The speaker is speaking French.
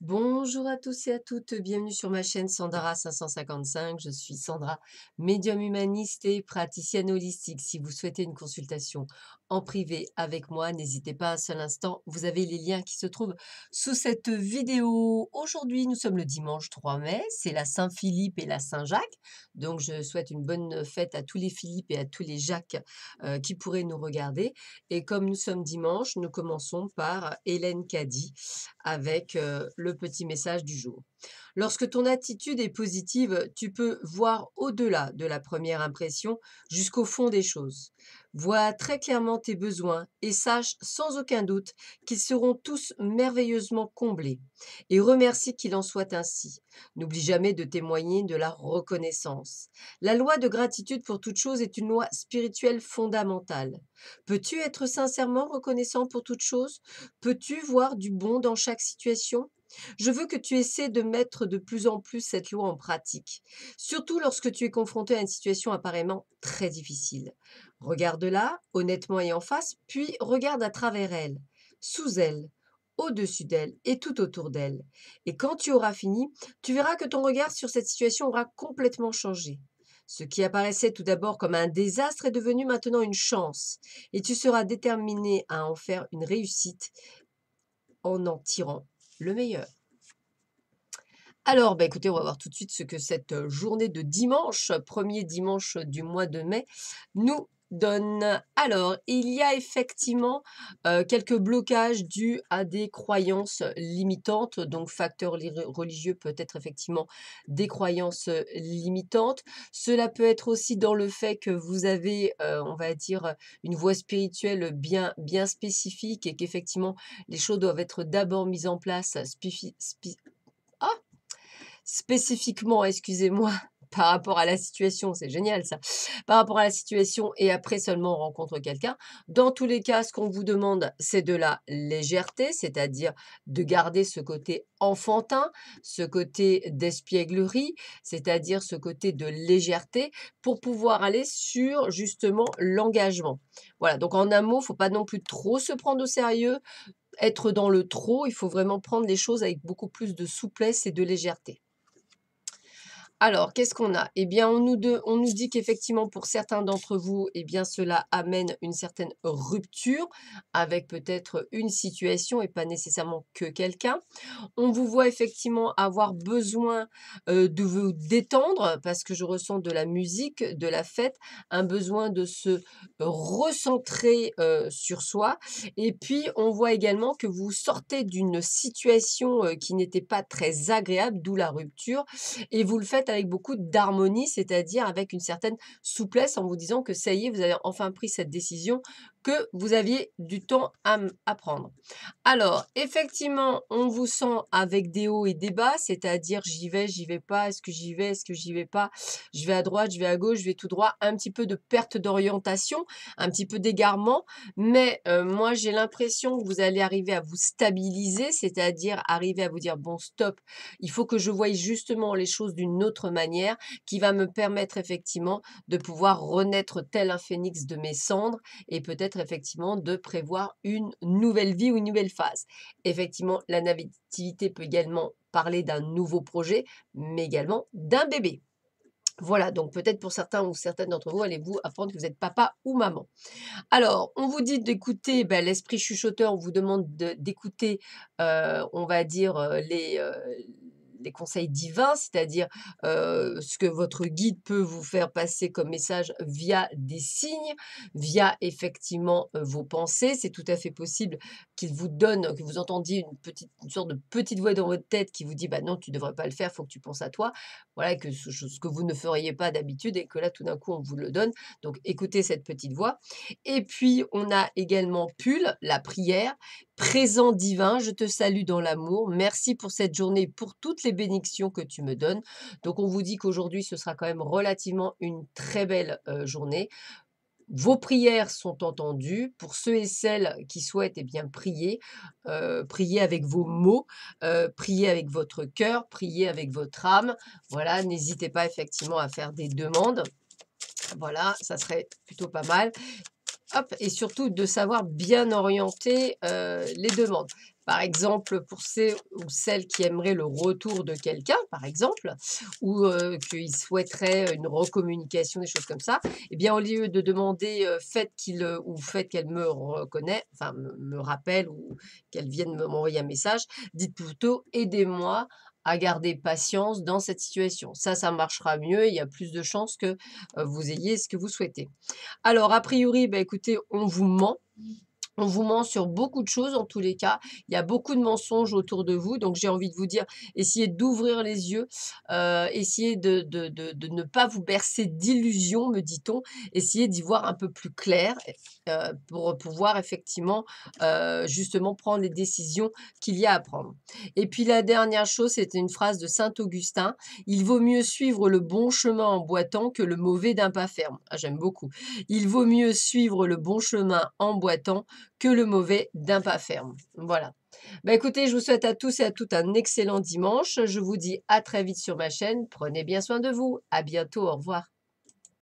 Bonjour à tous et à toutes, bienvenue sur ma chaîne Sandara 555. Je suis Sandra, médium humaniste et praticienne holistique. Si vous souhaitez une consultation en privé avec moi, n'hésitez pas un seul instant. Vous avez les liens qui se trouvent sous cette vidéo. Aujourd'hui, nous sommes le dimanche 3 mai, c'est la Saint-Philippe et la Saint-Jacques. Donc, je souhaite une bonne fête à tous les Philippe et à tous les Jacques qui pourraient nous regarder. Et comme nous sommes dimanche, nous commençons par Hélène Caddy avec le petit message du jour. Lorsque ton attitude est positive, tu peux voir au-delà de la première impression jusqu'au fond des choses. Vois très clairement tes besoins et sache sans aucun doute qu'ils seront tous merveilleusement comblés. Et remercie qu'il en soit ainsi. N'oublie jamais de témoigner de la reconnaissance. La loi de gratitude pour toute chose est une loi spirituelle fondamentale. Peux-tu être sincèrement reconnaissant pour toute chose? Peux-tu voir du bon dans chaque situation? Je veux que tu essaies de mettre de plus en plus cette loi en pratique, surtout lorsque tu es confronté à une situation apparemment très difficile. Regarde-la honnêtement et en face, puis regarde à travers elle, sous elle, au-dessus d'elle et tout autour d'elle. Et quand tu auras fini, tu verras que ton regard sur cette situation aura complètement changé. Ce qui apparaissait tout d'abord comme un désastre est devenu maintenant une chance, et tu seras déterminé à en faire une réussite en tirant le meilleur. Alors, bah, écoutez, on va voir tout de suite ce que cette journée de dimanche, premier dimanche du mois de mai, nous donne. Alors, il y a effectivement quelques blocages dus à des croyances limitantes. Donc, facteur religieux peut être effectivement des croyances limitantes. Cela peut être aussi dans le fait que vous avez, on va dire, une voie spirituelle bien spécifique et qu'effectivement, les choses doivent être d'abord mises en place spécifiquement, excusez-moi, par rapport à la situation, c'est génial ça, par rapport à la situation et après seulement on rencontre quelqu'un. Dans tous les cas, ce qu'on vous demande, c'est de la légèreté, c'est-à-dire de garder ce côté enfantin, ce côté d'espièglerie, c'est-à-dire ce côté de légèreté pour pouvoir aller sur justement l'engagement. Voilà, donc en un mot, il faut pas non plus trop se prendre au sérieux, être dans le trop, il faut vraiment prendre les choses avec beaucoup plus de souplesse et de légèreté. Alors, qu'est-ce qu'on a? Eh bien, on nous dit qu'effectivement, pour certains d'entre vous, eh bien, cela amène une certaine rupture avec peut-être une situation et pas nécessairement que quelqu'un. On vous voit effectivement avoir besoin de vous détendre parce que je ressens de la musique, de la fête, un besoin de se recentrer sur soi. Et puis, on voit également que vous sortez d'une situation qui n'était pas très agréable, d'où la rupture et vous le faites avec beaucoup d'harmonie, c'est-à-dire avec une certaine souplesse en vous disant que ça y est, vous avez enfin pris cette décision que vous aviez du temps à prendre. Alors, effectivement, on vous sent avec des hauts et des bas, c'est-à-dire j'y vais pas, est-ce que j'y vais, est-ce que j'y vais pas, je vais à droite, je vais à gauche, je vais tout droit, un petit peu de perte d'orientation, un petit peu d'égarement, mais moi j'ai l'impression que vous allez arriver à vous stabiliser, c'est-à-dire arriver à vous dire bon stop, il faut que je voie justement les choses d'une autre manière qui va me permettre effectivement de pouvoir renaître tel un phénix de mes cendres et peut-être effectivement de prévoir une nouvelle vie ou une nouvelle phase. Effectivement, la nativité peut également parler d'un nouveau projet, mais également d'un bébé. Voilà, donc peut-être pour certains ou certaines d'entre vous, allez-vous apprendre que vous êtes papa ou maman. Alors, on vous dit d'écouter l'esprit chuchoteur, on vous demande d'écouter, on va dire, les conseils divins, c'est-à-dire ce que votre guide peut vous faire passer comme message via des signes, via effectivement vos pensées. C'est tout à fait possible qu'il vous donne, que vous entendiez une sorte de petite voix dans votre tête qui vous dit bah non, tu ne devrais pas le faire, il faut que tu penses à toi. Voilà, que ce que vous ne feriez pas d'habitude et que là, tout d'un coup, on vous le donne. Donc, écoutez cette petite voix. Et puis, on a également Pull, la prière. Présent divin, je te salue dans l'amour. Merci pour cette journée, pour toutes les bénédictions que tu me donnes. Donc, on vous dit qu'aujourd'hui, ce sera quand même relativement une très belle journée. Vos prières sont entendues. Pour ceux et celles qui souhaitent eh bien, prier, priez avec vos mots, priez avec votre cœur, priez avec votre âme. Voilà, n'hésitez pas effectivement à faire des demandes. Voilà, ça serait plutôt pas mal. Hop et surtout de savoir bien orienter, les demandes. Par exemple, pour ceux ou celles qui aimeraient le retour de quelqu'un, par exemple, ou qu'ils souhaiteraient une recommunication, des choses comme ça, eh bien, au lieu de demander, «Faites qu'il, ou faites qu'elle me reconnaît, enfin me rappelle ou qu'elle vienne m'envoyer un message», dites plutôt: «Aidez-moi à garder patience dans cette situation». Ça marchera mieux et il y a plus de chances que, vous ayez ce que vous souhaitez. Alors a priori, bah, écoutez, on vous ment. On vous ment sur beaucoup de choses en tous les cas. Il y a beaucoup de mensonges autour de vous, donc j'ai envie de vous dire, essayez d'ouvrir les yeux, essayez de ne pas vous bercer d'illusions, me dit-on. Essayez d'y voir un peu plus clair, pour pouvoir effectivement, justement prendre les décisions qu'il y a à prendre. Et puis la dernière chose, c'était une phrase de saint Augustin: «Il vaut mieux suivre le bon chemin en boitant que le mauvais d'un pas ferme». Ah, j'aime beaucoup. Il vaut mieux suivre le bon chemin en boitant que le mauvais d'un pas ferme. Voilà. Bah, écoutez, je vous souhaite à tous et à toutes un excellent dimanche. Je vous dis à très vite sur ma chaîne. Prenez bien soin de vous. À bientôt. Au revoir.